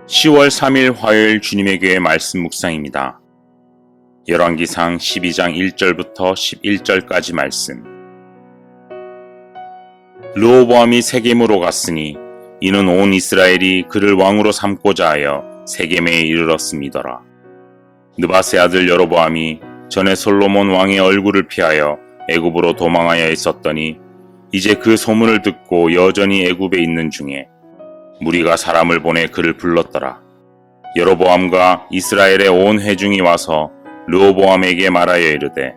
10월 3일 화요일 주님의 교회 말씀 묵상입니다. 열왕기상 12장 1절부터 11절까지 말씀. 르호보암이 세겜으로 갔으니 이는 온 이스라엘이 그를 왕으로 삼고자 하여 세겜에 이르렀음이더라. 느밧의 아들 여로보암이 전에 솔로몬 왕의 얼굴을 피하여 애굽으로 도망하여 있었더니 이제 그 소문을 듣고 여전히 애굽에 있는 중에 무리가 사람을 보내 그를 불렀더라. 여로보암과 이스라엘의 온 회중이 와서 르호보암에게 말하여 이르되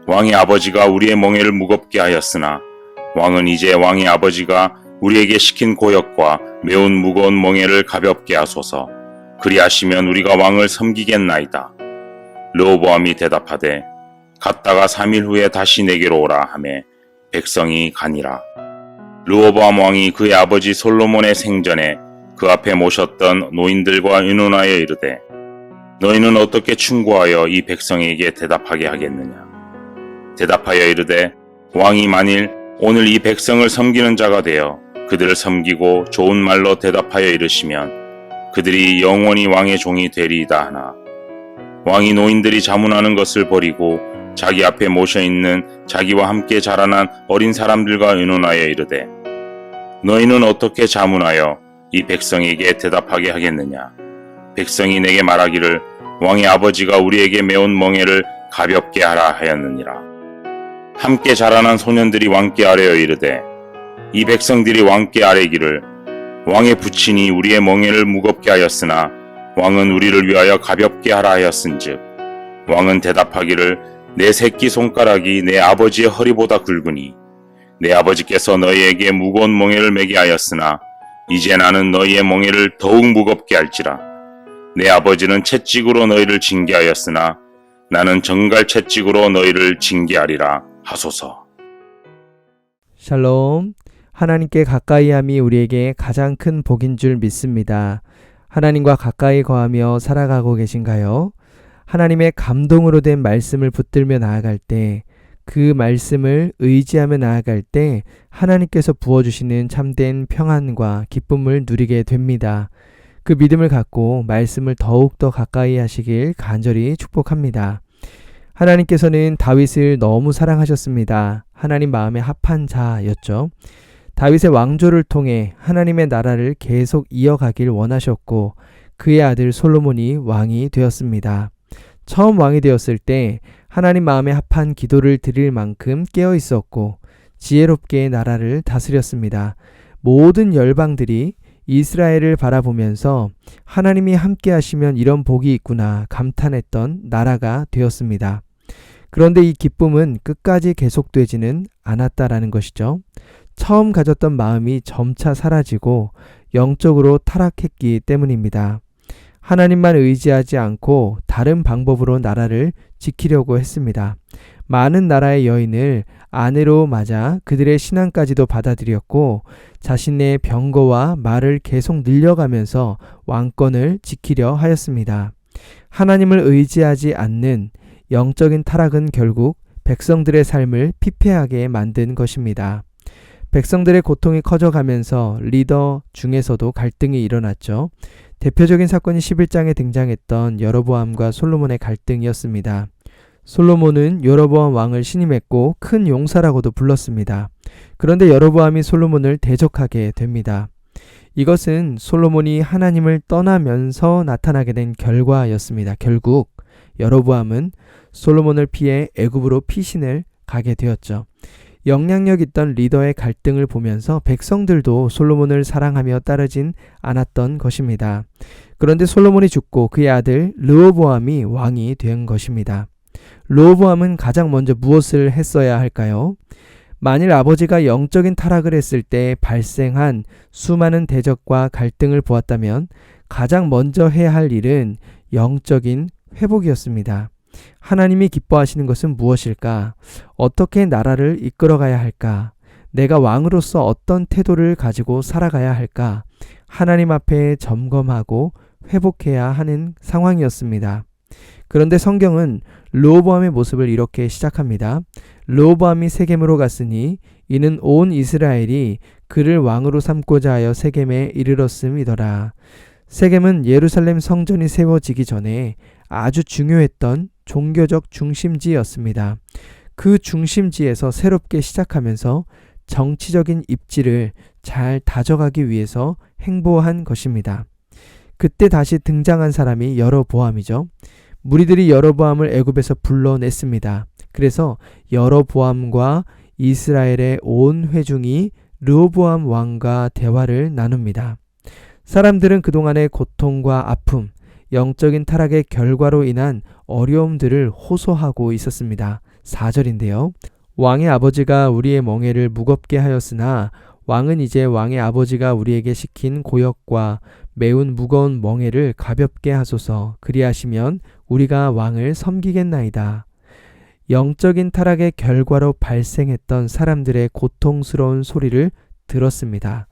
왕의 아버지가 우리의 멍에를 무겁게 하였으나 왕은 이제 왕의 아버지가 우리에게 시킨 고역과 매운 무거운 멍에를 가볍게 하소서. 그리하시면 우리가 왕을 섬기겠나이다. 르호보암이 대답하되 갔다가 3일 후에 다시 내게로 오라 하매 백성이 가니라. 르호보암 왕이 그의 아버지 솔로몬의 생전에 그 앞에 모셨던 노인들과 의논하여 이르되 너희는 어떻게 충고하여 이 백성에게 대답하게 하겠느냐. 대답하여 이르되 왕이 만일 오늘 이 백성을 섬기는 자가 되어 그들을 섬기고 좋은 말로 대답하여 이르시면 그들이 영원히 왕의 종이 되리이다 하나 왕이 노인들이 자문하는 것을 버리고 자기 앞에 모셔있는 자기와 함께 자라난 어린 사람들과 의논하여 이르되 너희는 어떻게 자문하여 이 백성에게 대답하게 하겠느냐. 백성이 내게 말하기를 왕의 아버지가 우리에게 메운 멍에를 가볍게 하라 하였느니라. 함께 자라난 소년들이 왕께 아뢰어 이르되 이 백성들이 왕께 아뢰기를 왕의 부친이 우리의 멍에를 무겁게 하였으나 왕은 우리를 위하여 가볍게 하라 하였은즉 왕은 대답하기를 내 새끼 손가락이 내 아버지의 허리보다 굵으니 내 아버지께서 너희에게 무거운 멍에를 매게 하였으나 이제 나는 너희의 멍에를 더욱 무겁게 할지라. 내 아버지는 채찍으로 너희를 징계하였으나 나는 정갈 채찍으로 너희를 징계하리라 하소서. 샬롬. 하나님께 가까이함이 우리에게 가장 큰 복인 줄 믿습니다. 하나님과 가까이 거하며 살아가고 계신가요? 하나님의 감동으로 된 말씀을 붙들며 나아갈 때, 그 말씀을 의지하며 나아갈 때 하나님께서 부어주시는 참된 평안과 기쁨을 누리게 됩니다. 그 믿음을 갖고 말씀을 더욱더 가까이 하시길 간절히 축복합니다. 하나님께서는 다윗을 너무 사랑하셨습니다. 하나님 마음에 합한 자였죠. 다윗의 왕조를 통해 하나님의 나라를 계속 이어가길 원하셨고 그의 아들 솔로몬이 왕이 되었습니다. 처음 왕이 되었을 때 하나님 마음에 합한 기도를 드릴 만큼 깨어 있었고 지혜롭게 나라를 다스렸습니다. 모든 열방들이 이스라엘을 바라보면서 하나님이 함께 하시면 이런 복이 있구나 감탄했던 나라가 되었습니다. 그런데 이 기쁨은 끝까지 계속되지는 않았다라는 것이죠. 처음 가졌던 마음이 점차 사라지고 영적으로 타락했기 때문입니다. 하나님만 의지하지 않고 다른 방법으로 나라를 지키려고 했습니다. 많은 나라의 여인을 아내로 맞아 그들의 신앙까지도 받아들였고 자신의 병거와 말을 계속 늘려가면서 왕권을 지키려 하였습니다. 하나님을 의지하지 않는 영적인 타락은 결국 백성들의 삶을 피폐하게 만든 것입니다. 백성들의 고통이 커져가면서 리더 중에서도 갈등이 일어났죠. 대표적인 사건이 11장에 등장했던 여로보암과 솔로몬의 갈등이었습니다. 솔로몬은 여로보암 왕을 신임했고 큰 용사라고도 불렀습니다. 그런데 여로보암이 솔로몬을 대적하게 됩니다. 이것은 솔로몬이 하나님을 떠나면서 나타나게 된 결과였습니다. 결국 여로보암은 솔로몬을 피해 애굽으로 피신을 가게 되었죠. 영향력 있던 리더의 갈등을 보면서 백성들도 솔로몬을 사랑하며 따르진 않았던 것입니다. 그런데 솔로몬이 죽고 그의 아들 르호보암이 왕이 된 것입니다. 르호보암은 가장 먼저 무엇을 했어야 할까요? 만일 아버지가 영적인 타락을 했을 때 발생한 수많은 대적과 갈등을 보았다면 가장 먼저 해야 할 일은 영적인 회복이었습니다. 하나님이 기뻐하시는 것은 무엇일까? 어떻게 나라를 이끌어가야 할까? 내가 왕으로서 어떤 태도를 가지고 살아가야 할까? 하나님 앞에 점검하고 회복해야 하는 상황이었습니다. 그런데 성경은 르호보암의 모습을 이렇게 시작합니다. 르호보암이 세겜으로 갔으니 이는 온 이스라엘이 그를 왕으로 삼고자 하여 세겜에 이르렀음이더라. 세겜은 예루살렘 성전이 세워지기 전에 아주 중요했던 종교적 중심지였습니다. 그 중심지에서 새롭게 시작하면서 정치적인 입지를 잘 다져가기 위해서 행보한 것입니다. 그때 다시 등장한 사람이 여로보암이죠. 무리들이 여로보암을 애굽에서 불러냈습니다. 그래서 여로보암과 이스라엘의 온 회중이 르호보암 왕과 대화를 나눕니다. 사람들은 그동안의 고통과 아픔, 영적인 타락의 결과로 인한 어려움들을 호소하고 있었습니다. 4절인데요. 왕의 아버지가 우리의 멍에를 무겁게 하였으나 왕은 이제 왕의 아버지가 우리에게 시킨 고역과 매운 무거운 멍에를 가볍게 하소서. 그리하시면 우리가 왕을 섬기겠나이다. 영적인 타락의 결과로 발생했던 사람들의 고통스러운 소리를 들었습니다.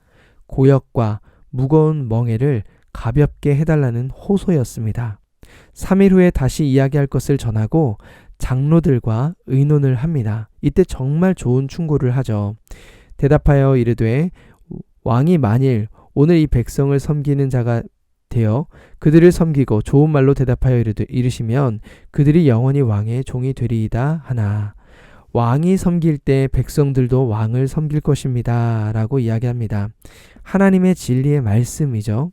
고역과 무거운 멍에를 가볍게 해달라는 호소였습니다. 3일 후에 다시 이야기할 것을 전하고 장로들과 의논을 합니다. 이때 정말 좋은 충고를 하죠. 대답하여 이르되 왕이 만일 오늘 이 백성을 섬기는 자가 되어 그들을 섬기고 좋은 말로 대답하여 이르시면 그들이 영원히 왕의 종이 되리이다 하나. 왕이 섬길 때 백성들도 왕을 섬길 것입니다 라고 이야기합니다. 하나님의 진리의 말씀이죠.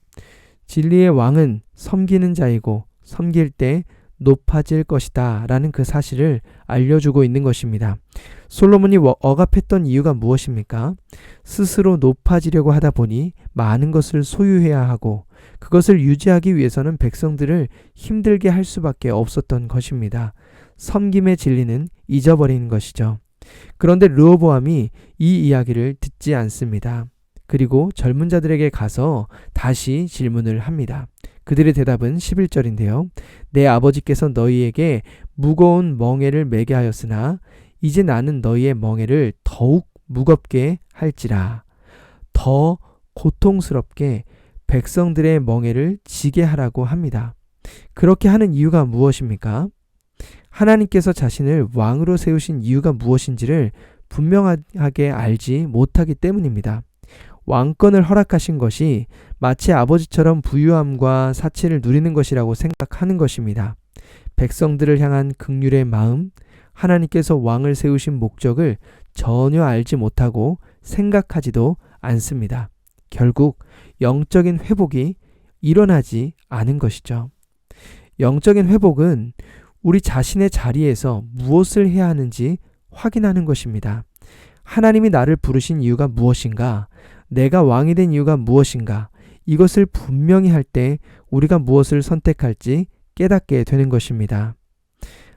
진리의 왕은 섬기는 자이고 섬길 때 높아질 것이다 라는 그 사실을 알려주고 있는 것입니다. 솔로몬이 억압했던 이유가 무엇입니까? 스스로 높아지려고 하다 보니 많은 것을 소유해야 하고 그것을 유지하기 위해서는 백성들을 힘들게 할 수밖에 없었던 것입니다. 섬김의 진리는 잊어버린 것이죠. 그런데 르호보암이 이 이야기를 듣지 않습니다. 그리고 젊은 자들에게 가서 다시 질문을 합니다. 그들의 대답은 11절인데요. 내 아버지께서 너희에게 무거운 멍에를 매게 하였으나 이제 나는 너희의 멍에를 더욱 무겁게 할지라. 더 고통스럽게 백성들의 멍에를 지게 하라고 합니다. 그렇게 하는 이유가 무엇입니까? 하나님께서 자신을 왕으로 세우신 이유가 무엇인지를 분명하게 알지 못하기 때문입니다. 왕권을 허락하신 것이 마치 아버지처럼 부유함과 사치를 누리는 것이라고 생각하는 것입니다. 백성들을 향한 긍휼의 마음, 하나님께서 왕을 세우신 목적을 전혀 알지 못하고 생각하지도 않습니다. 결국 영적인 회복이 일어나지 않은 것이죠. 영적인 회복은 우리 자신의 자리에서 무엇을 해야 하는지 확인하는 것입니다. 하나님이 나를 부르신 이유가 무엇인가? 내가 왕이 된 이유가 무엇인가? 이것을 분명히 할 때 우리가 무엇을 선택할지 깨닫게 되는 것입니다.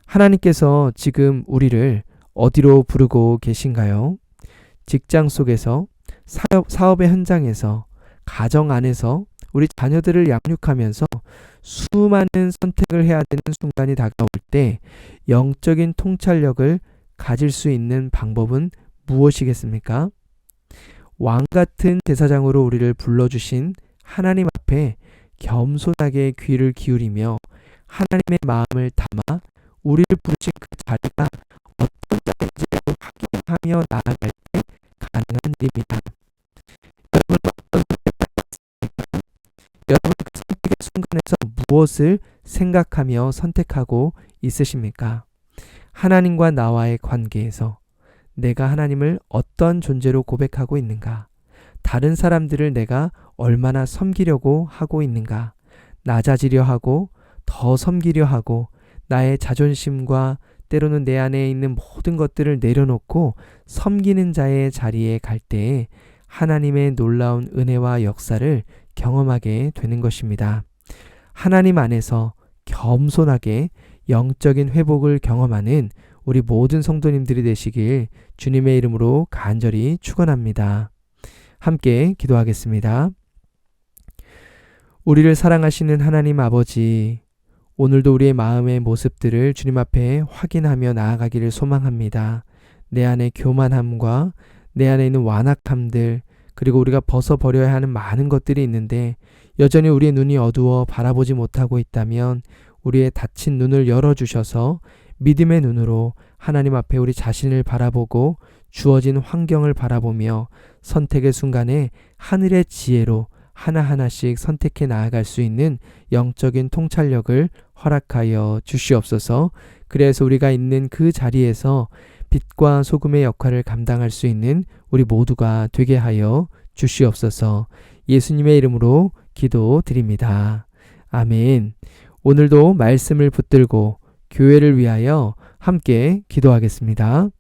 하나님께서 지금 우리를 어디로 부르고 계신가요? 직장 속에서, 사업의 현장에서, 가정 안에서 우리 자녀들을 양육하면서 수많은 선택을 해야 되는 순간이 다가올 때 영적인 통찰력을 가질 수 있는 방법은 무엇이겠습니까? 왕 같은 제사장으로 우리를 불러주신 하나님 앞에 겸손하게 귀를 기울이며 하나님의 마음을 담아 우리를 부르신 그 자리가 어떤 자리인지를 확인하며 나아갈 때 가능한 일입니다. 여러분은 어떤 선택을 하셨습니까? 여러분 그 선택의 순간에서 무엇을 생각하며 선택하고 있으십니까? 하나님과 나와의 관계에서 내가 하나님을 어떤 존재로 고백하고 있는가? 다른 사람들을 내가 얼마나 섬기려고 하고 있는가? 낮아지려 하고 더 섬기려 하고 나의 자존심과 때로는 내 안에 있는 모든 것들을 내려놓고 섬기는 자의 자리에 갈 때에 하나님의 놀라운 은혜와 역사를 경험하게 되는 것입니다. 하나님 안에서 겸손하게 영적인 회복을 경험하는 우리 모든 성도님들이 되시길 주님의 이름으로 간절히 축원합니다. 함께 기도하겠습니다. 우리를 사랑하시는 하나님 아버지, 오늘도 우리의 마음의 모습들을 주님 앞에 확인하며 나아가기를 소망합니다. 내 안의 교만함과 내 안에 있는 완악함들, 그리고 우리가 벗어버려야 하는 많은 것들이 있는데 여전히 우리의 눈이 어두워 바라보지 못하고 있다면 우리의 닫힌 눈을 열어주셔서 믿음의 눈으로 하나님 앞에 우리 자신을 바라보고 주어진 환경을 바라보며 선택의 순간에 하늘의 지혜로 하나하나씩 선택해 나아갈 수 있는 영적인 통찰력을 허락하여 주시옵소서. 그래서 우리가 있는 그 자리에서 빛과 소금의 역할을 감당할 수 있는 우리 모두가 되게 하여 주시옵소서. 예수님의 이름으로 기도드립니다. 아멘. 오늘도 말씀을 붙들고 교회를 위하여 함께 기도하겠습니다.